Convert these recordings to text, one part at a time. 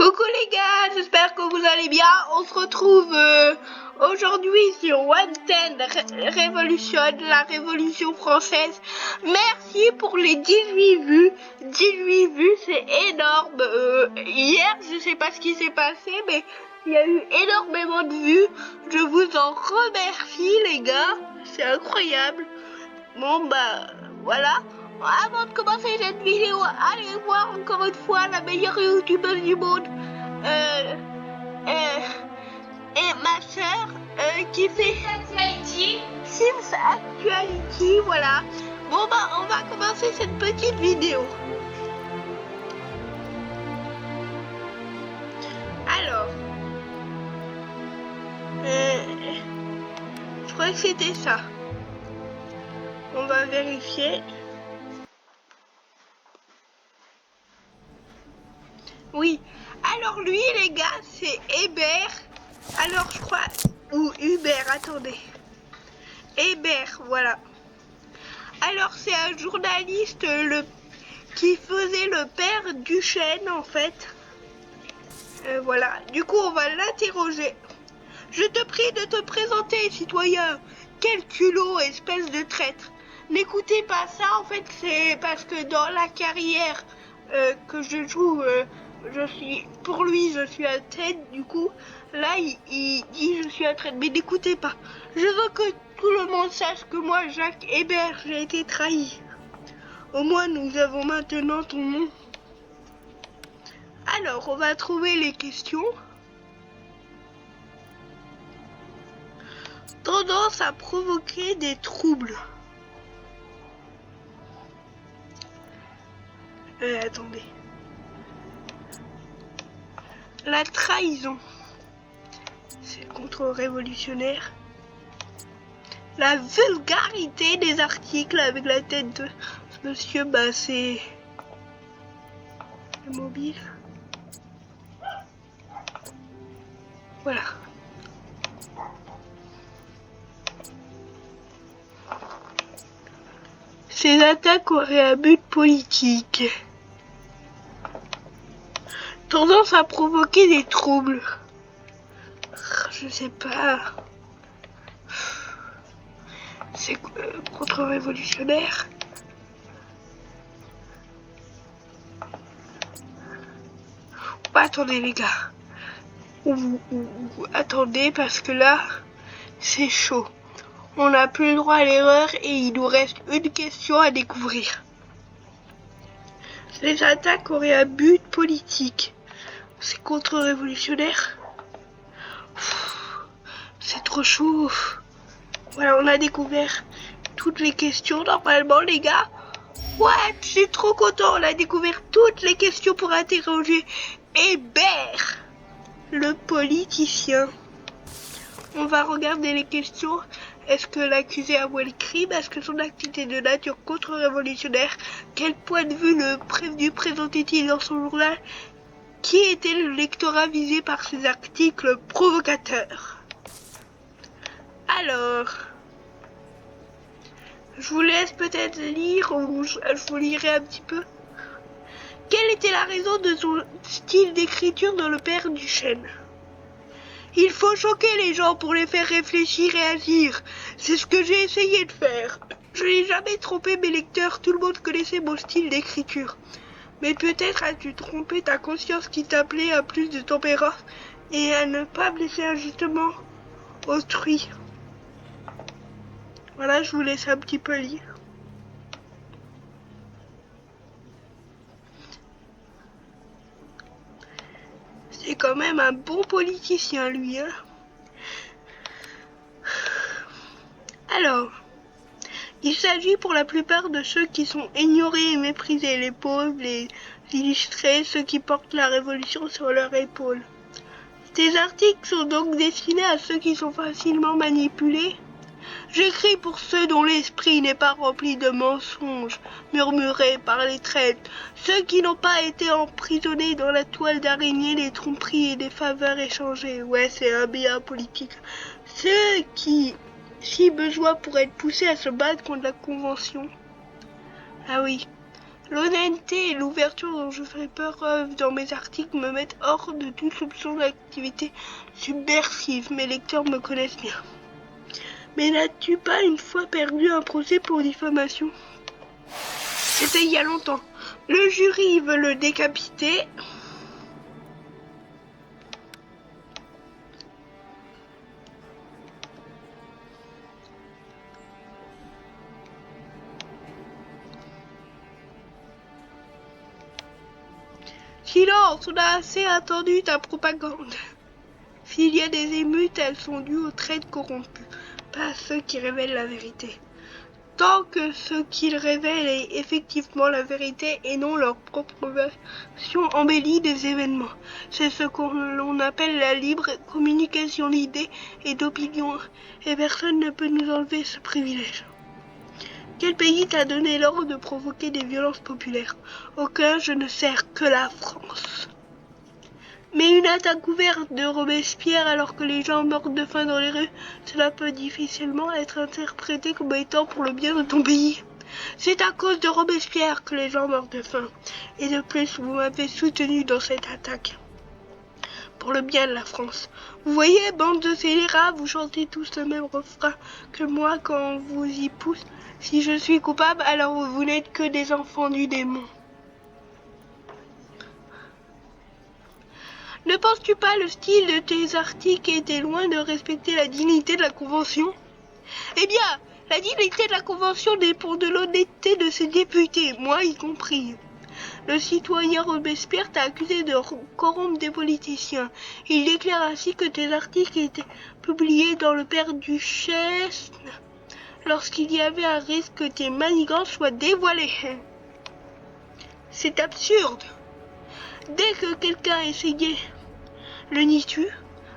Coucou les gars, j'espère que vous allez bien. On se retrouve aujourd'hui sur One Ten Révolution, la Révolution française. Merci pour les 18 vues. 18 vues, c'est énorme. Hier, je sais pas ce qui s'est passé, mais il y a eu énormément de vues. Je vous en remercie les gars, c'est incroyable. Bon bah voilà. Avant de commencer cette vidéo, allez voir encore une fois la meilleure youtubeuse du monde et ma soeur qui fait Sims Actuality, voilà. Bon bah on va commencer cette petite vidéo. Alors, je crois que c'était ça. On va vérifier. Oui, alors lui les gars c'est Hébert, alors je crois, ou Hubert, attendez, Hébert, voilà. Alors c'est un journaliste qui faisait le père Duchesne en fait, voilà, du coup on va l'interroger. Je te prie de te présenter citoyen, quel culot espèce de traître. N'écoutez pas ça en fait, c'est parce que dans la carrière que je joue, pour lui je suis un traître, du coup là il dit je suis un traître, mais n'écoutez pas. Je veux que tout le monde sache que moi Jacques Hébert j'ai été trahi. Au moins nous avons maintenant ton nom. Alors on va trouver les questions. Tendance à provoquer des troubles. Attendez. La trahison. C'est contre-révolutionnaire. La vulgarité des articles avec la tête de ce monsieur, bah c'est le mobile. Voilà. Ces attaques auraient un but politique. Tendance à provoquer des troubles. Je sais pas. C'est contre-révolutionnaire. Attendez les gars. Attendez parce que là, c'est chaud. On n'a plus le droit à l'erreur et il nous reste une question à découvrir. Les attaques auraient un but politique. C'est contre-révolutionnaire. C'est trop chaud. Voilà, on a découvert toutes les questions normalement les gars. Ouais, je suis trop content. On a découvert toutes les questions pour interroger Hébert, le politicien. On va regarder les questions. Est-ce que l'accusé avouait le crime? Est-ce que son acte était de nature contre-révolutionnaire? Quel point de vue le prévenu présentait-il dans son journal? Qui était le lectorat visé par ces articles provocateurs? Alors, je vous laisse peut-être lire ou je vous lirai un petit peu. Quelle était la raison de son style d'écriture dans le père Duchesne? Il faut choquer les gens pour les faire réfléchir et agir. C'est ce que j'ai essayé de faire. Je n'ai jamais trompé mes lecteurs, tout le monde connaissait mon style d'écriture. Mais peut-être as-tu trompé ta conscience qui t'appelait à plus de tempérance et à ne pas blesser injustement autrui. Voilà, je vous laisse un petit peu lire. C'est quand même un bon politicien, lui, hein. Alors, il s'agit pour la plupart de ceux qui sont ignorés et méprisés, les pauvres, les illustrés, ceux qui portent la révolution sur leurs épaules. Ces articles sont donc destinés à ceux qui sont facilement manipulés. J'écris pour ceux dont l'esprit n'est pas rempli de mensonges murmurés par les traîtres, ceux qui n'ont pas été emprisonnés dans la toile d'araignée, les tromperies et des faveurs échangées. Ouais, c'est un bien politique. Ceux qui, si besoin, pourraient être poussés à se battre contre la Convention. Ah oui, L'honnêteté et l'ouverture dont je fais preuve dans mes articles me mettent hors de toute soupçon d'activité subversive. Mes lecteurs me connaissent bien. Mais n'as-tu pas une fois perdu un procès pour diffamation? C'était il y a longtemps. Le jury veut le décapiter. Silence, on a assez attendu ta propagande. S'il y a des émeutes, elles sont dues aux traites corrompus, pas à ceux qui révèlent la vérité. Tant que ce qu'ils révèlent est effectivement la vérité et non leur propre version embellie des événements. C'est ce qu'on appelle la libre communication d'idées et d'opinions, et personne ne peut nous enlever ce privilège. Quel pays t'a donné l'ordre de provoquer des violences populaires? Aucun, je ne sers que la France. Mais une attaque ouverte de Robespierre alors que les gens meurent de faim dans les rues, cela peut difficilement être interprété comme étant pour le bien de ton pays. C'est à cause de Robespierre que les gens meurent de faim. Et de plus, vous m'avez soutenu dans cette attaque. Pour le bien de la France. Vous voyez, bande de scélérats, vous chantez tous le même refrain que moi quand vous y pousse. Si je suis coupable, alors vous n'êtes que des enfants du démon. Ne penses-tu pas le style de tes articles était loin de respecter la dignité de la Convention? Eh bien, la dignité de la Convention dépend de l'honnêteté de ses députés, moi y compris. Le citoyen Robespierre t'a accusé de corrompre des politiciens. Il déclare ainsi que tes articles étaient publiés dans le Père-Duchesne lorsqu'il y avait un risque que tes manigances soient dévoilées. C'est absurde. Dès que quelqu'un essayait, le nies-tu?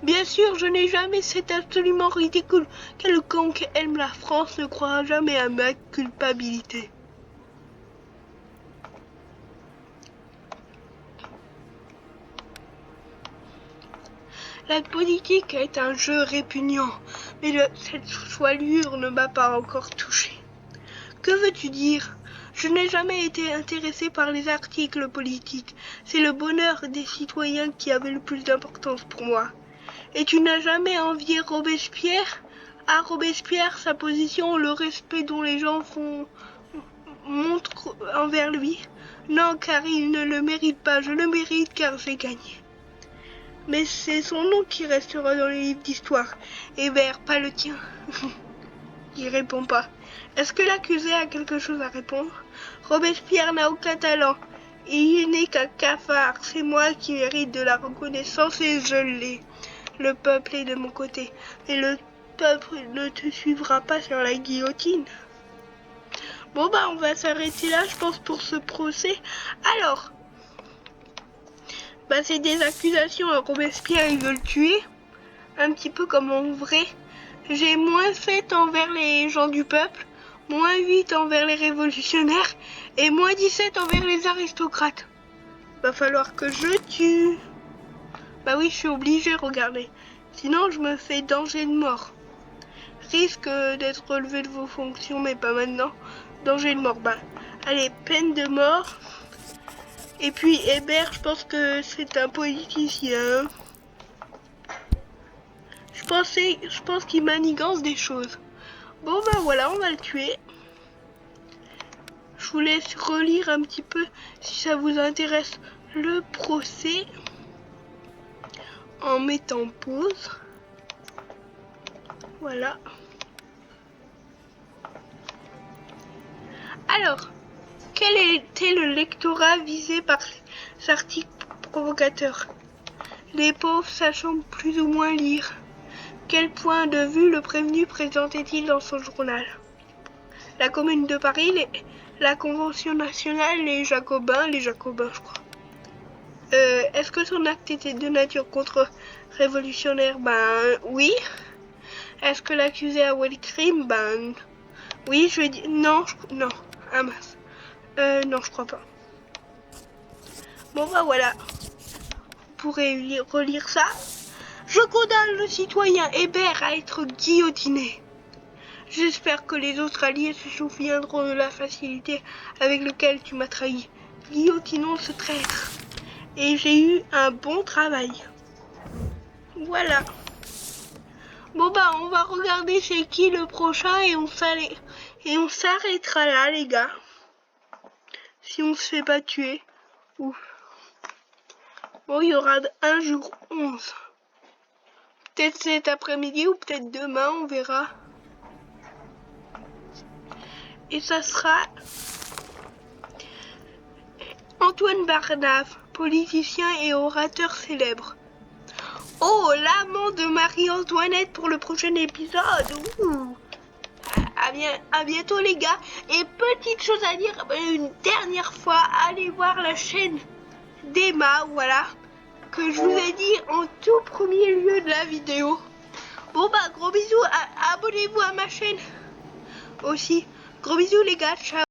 Bien sûr, je n'ai jamais, c'est absolument ridicule. Quelconque aime la France ne croira jamais à ma culpabilité. La politique est un jeu répugnant, mais cette soilure ne m'a pas encore touché. Que veux-tu dire? Je n'ai jamais été intéressé par les articles politiques. C'est le bonheur des citoyens qui avait le plus d'importance pour moi. Et tu n'as jamais envié Robespierre? À Robespierre, sa position, le respect dont les gens montrent envers lui? Non, car il ne le mérite pas. Je le mérite car j'ai gagné. Mais c'est son nom qui restera dans les livres d'histoire. Hébert, pas le tien. Il répond pas. Est-ce que l'accusé a quelque chose à répondre? Robespierre n'a aucun talent. Et il n'est qu'un cafard. C'est moi qui mérite de la reconnaissance et je l'ai. Le peuple est de mon côté. Mais le peuple ne te suivra pas sur la guillotine. Bon on va s'arrêter là, je pense, pour ce procès. Alors, c'est des accusations à Robespierre, ils veulent le tuer. Un petit peu comme en vrai. J'ai moins 7 envers les gens du peuple, moins 8 envers les révolutionnaires et moins 17 envers les aristocrates. Va falloir que je tue. Bah oui, je suis obligée, regardez. Sinon, je me fais danger de mort. Risque d'être relevé de vos fonctions, mais pas maintenant. Danger de mort, allez, peine de mort. Et puis Hébert, je pense que c'est un politicien. Je pense qu'il manigance des choses. Bon voilà, on va le tuer. Je vous laisse relire un petit peu si ça vous intéresse le procès en mettant pause. Voilà. Alors, quel était le lectorat visé par ces articles provocateurs? Les pauvres sachant plus ou moins lire. Quel point de vue le prévenu présentait-il dans son journal? La Commune de Paris, la Convention nationale, les Jacobins, je crois. Est-ce que son acte était de nature contre-révolutionnaire? Oui. Est-ce que l'accusé a avoué le crime? Oui, je vais dire... Non, non. Ah mince. Non, je crois pas. Bon voilà. Vous pourrez relire ça. Je condamne le citoyen Hébert à être guillotiné. J'espère que les autres alliés se souviendront de la facilité avec laquelle tu m'as trahi. Guillotinons ce traître. Et j'ai eu un bon travail. Voilà. Bon bah on va regarder c'est qui le prochain et on s'arrêtera là les gars. Si on se fait pas tuer. Ouf. Bon il y aura un jour 11. Peut-être cet après-midi ou peut-être demain, on verra. Et ça sera Antoine Barnave, politicien et orateur célèbre. Oh, l'amant de Marie-Antoinette pour le prochain épisode. Ouh. À bientôt les gars. Et petite chose à dire, une dernière fois, allez voir la chaîne d'Emma, voilà, que je vous ai dit en tout premier lieu de la vidéo. Bon bah gros bisous, abonnez-vous à ma chaîne aussi. Gros bisous les gars, ciao.